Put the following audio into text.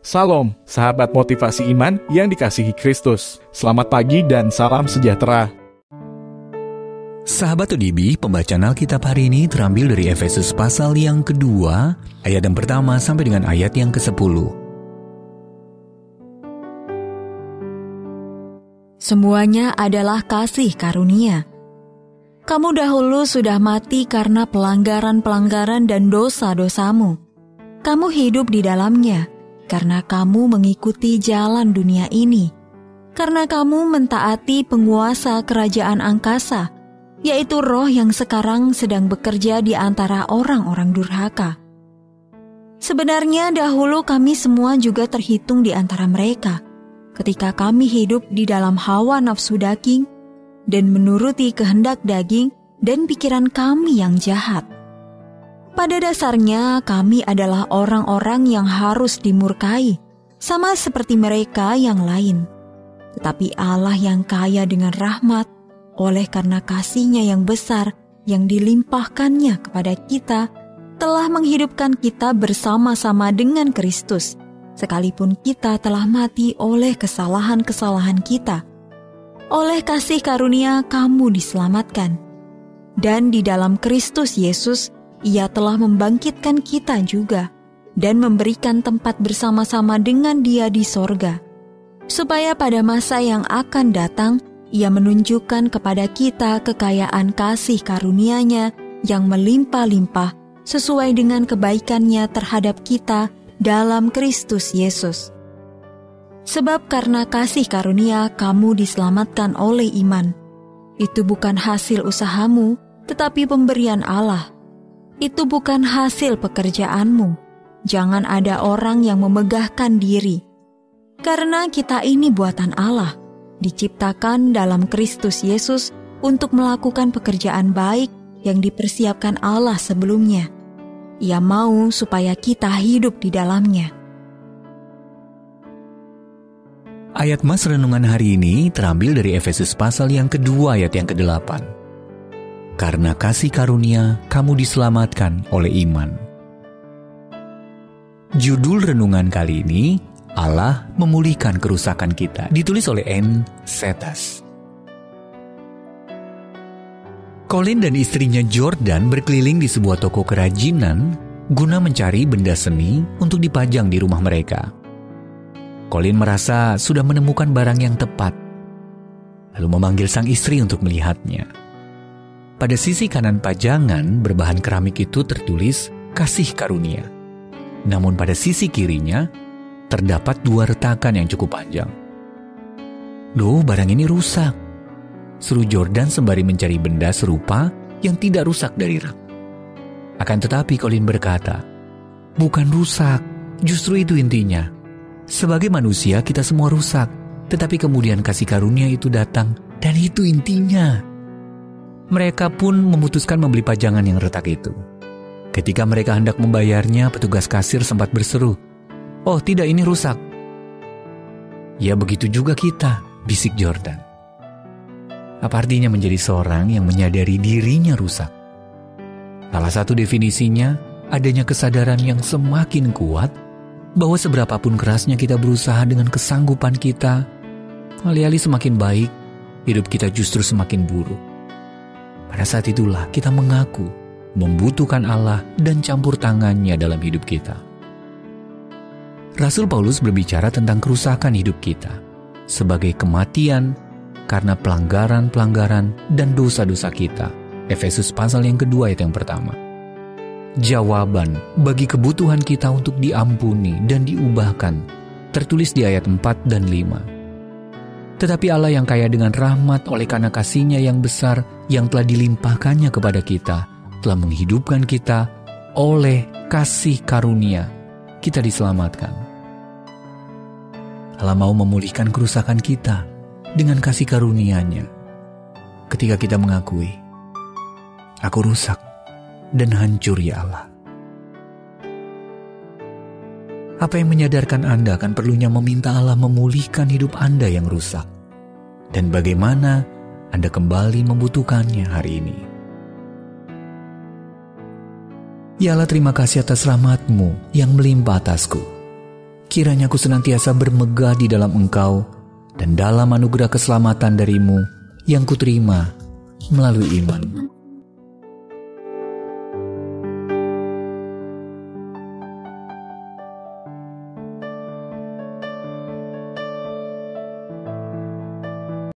Salam, sahabat motivasi iman yang dikasihi Kristus. Selamat pagi dan salam sejahtera. Sahabat ODB, pembacaan Alkitab hari ini terambil dari Efesus pasal yang kedua, ayat yang pertama sampai dengan ayat yang ke-10. Semuanya adalah kasih karunia. Kamu dahulu sudah mati karena pelanggaran-pelanggaran dan dosa-dosamu. Kamu hidup di dalamnya, karena kamu mengikuti jalan dunia ini. Karena kamu mentaati penguasa kerajaan angkasa, yaitu roh yang sekarang sedang bekerja di antara orang-orang durhaka. Sebenarnya dahulu kami semua juga terhitung di antara mereka, ketika kami hidup di dalam hawa nafsu daging, dan menuruti kehendak daging dan pikiran kami yang jahat. Pada dasarnya kami adalah orang-orang yang harus dimurkai, sama seperti mereka yang lain. Tetapi Allah yang kaya dengan rahmat, oleh karena kasih-Nya yang besar yang dilimpahkannya kepada kita, telah menghidupkan kita bersama-sama dengan Kristus, sekalipun kita telah mati oleh kesalahan-kesalahan kita. Oleh kasih karunia kamu diselamatkan. Dan di dalam Kristus Yesus, Ia telah membangkitkan kita juga dan memberikan tempat bersama-sama dengan Dia di sorga, supaya pada masa yang akan datang Ia menunjukkan kepada kita kekayaan kasih karunia-Nya yang melimpah-limpah sesuai dengan kebaikan-Nya terhadap kita dalam Kristus Yesus. Sebab karena kasih karunia kamu diselamatkan oleh iman. Itu bukan hasil usahamu, tetapi pemberian Allah. Itu bukan hasil pekerjaanmu. Jangan ada orang yang memegahkan diri. Karena kita ini buatan Allah, diciptakan dalam Kristus Yesus untuk melakukan pekerjaan baik yang dipersiapkan Allah sebelumnya. Ia mau supaya kita hidup di dalamnya. Ayat Mas renungan hari ini terambil dari Efesus pasal yang kedua ayat yang ke-8. Karena kasih karunia kamu diselamatkan oleh iman. Judul renungan kali ini, Allah memulihkan kerusakan kita, ditulis oleh N. Setas. Colin dan istrinya Jordan berkeliling di sebuah toko kerajinan guna mencari benda seni untuk dipajang di rumah mereka. Colin merasa sudah menemukan barang yang tepat, lalu memanggil sang istri untuk melihatnya. Pada sisi kanan pajangan berbahan keramik itu tertulis kasih karunia. Namun pada sisi kirinya terdapat 2 retakan yang cukup panjang. Loh, barang ini rusak, seru Jordan sembari mencari benda serupa yang tidak rusak dari rak. Akan tetapi Colin berkata, bukan rusak, justru itu intinya. Sebagai manusia kita semua rusak, tetapi kemudian kasih karunia itu datang dan itu intinya. Mereka pun memutuskan membeli pajangan yang retak itu. Ketika mereka hendak membayarnya, petugas kasir sempat berseru, "Oh tidak, ini rusak." "Ya begitu juga kita," bisik Jordan. Apa artinya menjadi seorang yang menyadari dirinya rusak? Salah satu definisinya, adanya kesadaran yang semakin kuat bahwa seberapapun kerasnya kita berusaha dengan kesanggupan kita, alih-alih semakin baik, hidup kita justru semakin buruk. Pada saat itulah kita mengaku membutuhkan Allah dan campur tangannya dalam hidup kita. Rasul Paulus berbicara tentang kerusakan hidup kita sebagai kematian karena pelanggaran-pelanggaran dan dosa-dosa kita. Efesus pasal yang kedua ayat yang pertama. Jawaban bagi kebutuhan kita untuk diampuni dan diubahkan tertulis di ayat 4 dan 5. Tetapi Allah yang kaya dengan rahmat oleh karena kasih-Nya yang besar yang telah dilimpahkannya kepada kita, telah menghidupkan kita oleh kasih karunia. Kita diselamatkan. Allah mau memulihkan kerusakan kita dengan kasih karunia-Nya. Ketika kita mengakui, aku rusak dan hancur ya Allah. Apa yang menyadarkan Anda akan perlunya meminta Allah memulihkan hidup Anda yang rusak? Dan bagaimana Anda kembali membutuhkannya hari ini? Ya Allah, terima kasih atas rahmat-Mu yang melimpah atasku. kiranya aku senantiasa bermegah di dalam Engkau dan dalam anugerah keselamatan darimu yang kuterima melalui iman.